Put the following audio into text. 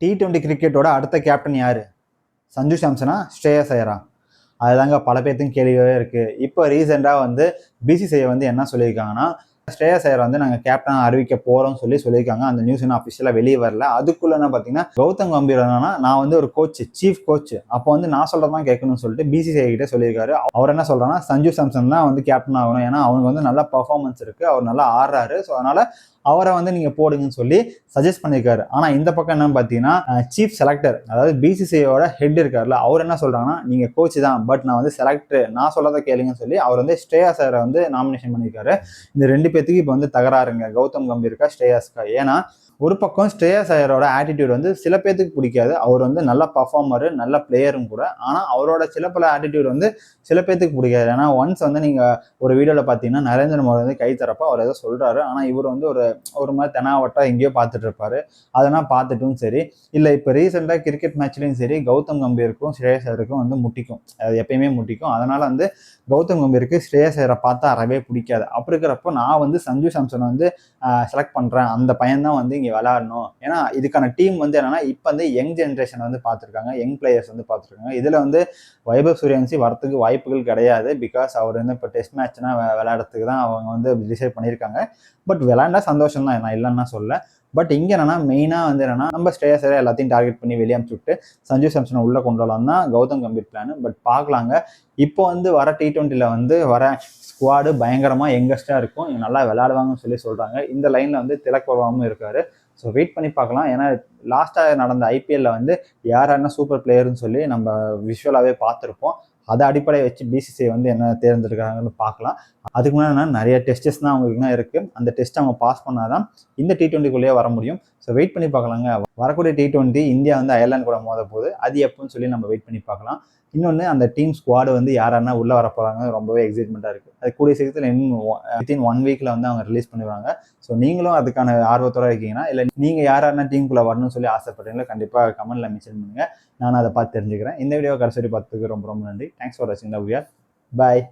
T20 கிரிக்கெட்டோட அடுத்த captain யாரு? சஞ்சு சாம்சனா, ஸ்ரேயஸ் ஐயரா? அதுதாங்க பல பேர்த்துக்கும் கேள்வியாகவே இருக்குது. இப்போ ரீசெண்டாக வந்து பிசிசிஐ வந்து என்ன சொல்லியிருக்காங்கன்னா, ஸ்ரேயஸ் ஐயர் வந்து நாங்கள் கேப்டன் அறிவிக்க போகிறோம்னு சொல்லியிருக்காங்க. அந்த நியூஸ் இன்னும் அஃபிஷியலாக வெளியே வரல. அதுக்குள்ள என்ன பார்த்தீங்கன்னா, கௌதம் கம்பீர் என்னன்னா, நான் வந்து ஒரு கோச், சீஃப் கோச், அப்போ வந்து நான் சொல்கிறதான் கேட்கணும்னு சொல்லிட்டு பிசிசிஐ கிட்ட சொல்லியிருக்காரு. அவர் என்ன சொல்கிறாங்கன்னா, சஞ்சு சாம்சன் தான் வந்து கேப்டன் ஆகணும். ஏன்னா அவனுக்கு வந்து நல்ல பர்ஃபார்மன்ஸ் இருக்குது, அவர் நல்லா ஆடுறாரு. ஸோ அதனால் அவரை வந்து நீங்கள் போடுங்கன்னு சொல்லி சஜஸ்ட் பண்ணியிருக்காரு. ஆனால் இந்த பக்கம் என்னன்னு பார்த்தீங்கன்னா, சீஃப் செலக்டர், அதாவது பிசிசிஐயோட ஹெட் இருக்கார்ல, அவர் என்ன சொல்கிறாங்கன்னா, நீங்கள் கோச் தான், பட் நான் வந்து செலக்டர், நான் சொல்லதை கேளுங்கன்னு சொல்லி அவர் வந்து ஸ்ரேயாஸ் ஐயரை வந்து நாமினேஷன் பண்ணியிருக்காரு. இந்த 2 பேத்துக்கு இப்போ வந்து தகராறுங்க, கௌதம் கம்பீருக்கா ஸ்ரேயாஸ்கா. ஏன்னா ஒரு பக்கம் ஸ்ரேயஸ் ஐயரோட ஆட்டிடியூட் வந்து சில பேத்துக்கு பிடிக்காது. அவர் வந்து நல்ல பர்ஃபார்மரு, நல்ல பிளேயரும் கூட. ஆனால் அவரோட சில பல ஆட்டிடியூட் வந்து சில பேத்துக்கு பிடிக்காது. ஏன்னா ஒன்ஸ் வந்து நீங்கள் ஒரு வீடியோவில் பார்த்தீங்கன்னா, நரேந்திர மோடி வந்து கை தரப்போ அவர் ஏதோ சொல்கிறாரு. ஆனால் இவர் வந்து ஒரு மாதிரி தெனாவட்டா எங்கேயோ பார்த்துட்டு இருப்பாரு. அதெல்லாம் பார்த்துட்டும் சரி, இல்லை இப்போ ரீசெண்டாக கிரிக்கெட் மேட்ச்லையும் சரி, கௌதம் கம்பீருக்கும் ஸ்ரேயஸ் ஐயருக்கும் வந்து முட்டிக்கும். அது எப்பயுமே முட்டிக்கும். அதனால் வந்து கௌதம் கம்பீருக்கு ஸ்ரேயஸ் ஐயரை பார்த்தா அறவே பிடிக்காது. அப்படி இருக்கிறப்போ நான் வந்து சஞ்சு சாம்சனை வந்து செலக்ட் பண்ணுறேன், அந்த பையன் தான் வந்து இங்கே விளையாடணும். ஏன்னா இதுக்கான டீம் வந்து என்னன்னா, இப்போ வந்து யங் ஜென்ரேஷன் வந்து பார்த்துருக்காங்க, யங் பிளேயர்ஸ் வந்து பார்த்துருக்காங்க. இதில் வந்து வைபவ் சூரியவன்சி வரத்துக்கு வாய்ப்புகள் கிடையாது. பிகாஸ் அவர் வந்து இப்போ டெஸ்ட் மேட்ச்னா விளையாடுறதுக்கு தான் அவங்க வந்து டிசைட் பண்ணியிருக்காங்க. பட் விளையாண்டா சந்தோஷம் தான், நான் இல்லைன்னா சொல்ல. பட் இங்கே என்னன்னா, மெயினாக வந்து என்னன்னா, நம்ம ஸ்ரேயஸ் ஐயர் எல்லாத்தையும் டார்கெட் பண்ணி வெளியே அனுப்பிச்சு விட்டு சஞ்சு சாம்சனை உள்ளே கொண்டு வரலாம் தான் கௌதம் கம்பீர் பிளான். பட் பார்க்கலாங்க. இப்போ வந்து வர T20 வந்து வர ஸ்குவாடு பயங்கரமாக யங்கஸ்டாக இருக்கும், நல்லா விளையாடுவாங்கன்னு சொல்லி சொல்கிறாங்க. இந்த லைனில் வந்து திலக் வர்மாவும் இருக்காரு. ஸோ வெயிட் பண்ணி பார்க்கலாம். ஏன்னா லாஸ்ட்டாக நடந்த ஐபிஎல்ல வந்து யாராருன்னா சூப்பர் பிளேயர்னு சொல்லி நம்ம விஷுவலாகவே பார்த்துருப்போம். அதை அடிப்படையை வச்சு பிசிசிஐ வந்து என்ன தேர்ந்தெடுக்கிறாங்கன்னு பார்க்கலாம். அதுக்கு முன்னாடி நிறைய டெஸ்டஸ் தான் அவங்களுக்கு இருக்குது. அந்த டெஸ்ட் அவங்க பாஸ் பண்ணாதான் இந்த T20க்குள்ளேயே வர முடியும். ஸோ வெயிட் பண்ணி பார்க்கலாங்க. வரக்கூடிய T20 இந்தியா வந்து அயர்லாந்து கூட மோத போகுது. அது எப்போன்னு சொல்லி நம்ம வெயிட் பண்ணி பார்க்கலாம். இன்னொன்று, அந்த டீம் ஸ்குவாடு வந்து யாராருன்னா உள்ளே வர போகிறாங்க, ரொம்பவே எக்ஸைட்மெண்ட்டாக இருக்குது. அது கூடிய சீக்கிரத்தில் இன்னும் வித்தின் 1 வீக்கில் வந்து அவங்க ரிலீஸ் பண்ணிடுவாங்க. ஸோ நீங்களும் அதுக்கான ஆர்வத்தோடு இருக்கீங்கன்னா, இல்லை நீங்கள் யாராருன்னா டீமுக்குள்ளே வரணும்னு சொல்லி ஆசைப்படுறீங்களோ கண்டிப்பாக கமெண்ட்டில் மென்ஷன் பண்ணுங்கள். நான் அதை பார்த்து தெரிஞ்சுக்கிறேன். இந்த வீடியோ கடைசி பார்த்ததுக்கு ரொம்ப ரொம்ப நன்றி. தேங்க்ஸ் ஃபார் வாட்சிங். Love you. பாய்.